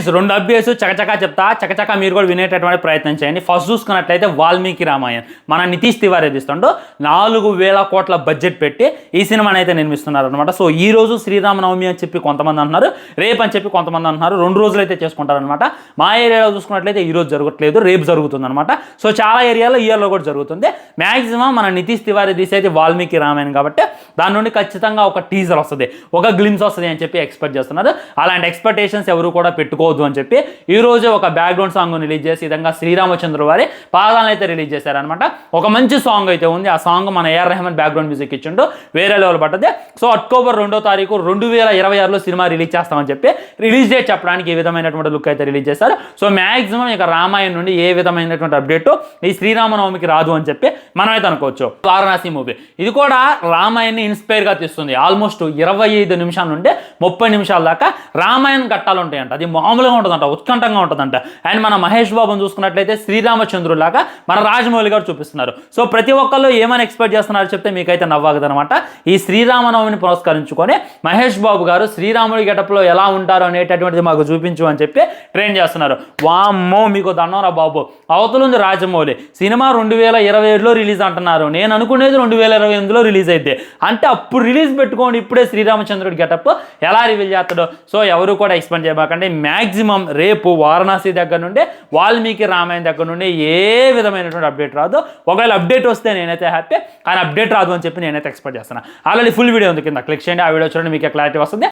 Guys 2 updates చకచకా చెప్తా, చకచకా మీరు కూడా వినేటటువంటి ప్రయత్నం చేయండి. ఫస్ట్ చూసుకున్నట్లయితే వాల్మీకి రామాయణ్ మన నితీష్ తివారీ తీస్తుండో 4,000 కోట్ల బడ్జెట్ పెట్టి ఈ సినిమాని అయితే నిర్మిస్తున్నారు అనమాట. సో ఈ రోజు శ్రీరామనవమి అని చెప్పి కొంతమంది అంటున్నారు, రేపు అని చెప్పి కొంతమంది అంటున్నారు. 2 రోజులు అయితే చేసుకుంటారనమాట. మా ఏరియాలో చూసుకున్నట్లయితే ఈ రోజు జరగట్లేదు, రేపు జరుగుతుంది అనమాట. సో చాలా ఏరియాలో ఈ ఇయర్లో కూడా జరుగుతుంది. మ్యాక్సిమం మన నితీష్ తివారీ తీసేది వాల్మీకి రామాయణ్ కాబట్టి దాని నుండి ఖచ్చితంగా ఒక టీజర్ వస్తుంది, ఒక గ్లిమ్స్ వస్తుంది అని చెప్పి ఎక్స్పెక్ట్ చేస్తున్నారు. అలాంటి ఎక్స్పెక్టేషన్స్ ఎవరు కూడా పెట్టుకోవద్దు అని చెప్పి ఈ రోజు ఒక బ్యాక్గ్రౌండ్ సాంగ్ రిలీజ్ చేసి విధంగా శ్రీరామచంద్ర వారి పాదాలను అయితే రిలీజ్ చేశారనమాట. ఒక మంచి సాంగ్ అయితే ఉంది. ఆ సాంగ్ మన ఏఆర్ రెహమాన్ బ్యాక్గ్రౌండ్ మ్యూజిక్ ఇచ్చిండు, వేరే లెవెల్ పడ్డది. సో అక్టోబర్ 2వ తారీఖు 2026లో సినిమా రిలీజ్ చేస్తామని చెప్పి రిలీజ్ డేట్ చెప్పడానికి ఈ విధమైనటువంటి లుక్ అయితే రిలీజ్ చేశారు. సో మ్యాక్సిమం ఇక రామాయణం నుండి ఏ విధమైనటువంటి అప్డేట్ ఈ శ్రీరామనవమికి రాదు అని చెప్పి మనమైతే అనుకోవచ్చు. వారణాసి మూవీ ఇది కూడా రామాయణ్ని ఇన్స్పైర్గా తీస్తుంది. ఆల్మోస్ట్ 25 నిమిషాల నుండి 30 నిమిషాల దాకా రామాయణ ఘట్టాలు ఉంటాయంట. అది మామూలుగా ఉంటుందంట, ఉత్కంఠంగా ఉంటుందంట. అండ్ మన మహేష్ బాబుని చూసుకున్నట్లయితే శ్రీరామచంద్రులాగా మన రాజమౌళి గారు చూపిస్తున్నారు. సో ప్రతి ఒక్కళ్ళు ఏమైనా ఎక్స్పెక్ట్ చేస్తున్నారు చెప్తే మీకైతే నవ్వాగదనమాట. ఈ శ్రీరామనవమిని పురస్కరించుకొని మహేష్ బాబు గారు శ్రీరాముడి గెటప్లో ఎలా ఉంటారు అనేటటువంటిది మాకు చూపించు అని చెప్పి ట్రైన్ చేస్తున్నారు. వామ్మో మీకు దండంరా బాబు, అవతలుంది రాజమౌళి. సినిమా 2027లో రిలీజ్ అంటున్నారు, నేను అనుకునేది 2028లో రిలీజ్ అయితే. అంటే అప్పుడు రిలీజ్ పెట్టుకోండి, ఇప్పుడే శ్రీరామచంద్రుడి గెటప్ ఎలా రివీల్ చేస్తాడో. సో ఎవరు కూడా ఎక్స్పెక్ట్ చేయబాకండి. మ్యాక్సిమం రేపు వారణాసి దగ్గర నుండి వాల్మీకి రామాయణ దగ్గర నుండి ఏ విధమైనటువంటి అప్డేట్ రాదు. ఒకవేళ అప్డేట్ వస్తే నేనైతే హ్యాపీ, కానీ అప్డేట్ రాదు అని చెప్పి నేనైతే ఎక్స్పెక్ట్ చేస్తాను. ఆల్రెడీ ఫుల్ వీడియో ఉంది, కింద క్లిక్ చేయండి, ఆ వీడియో చూడండి, మీకు క్లారిటీ వస్తుంది.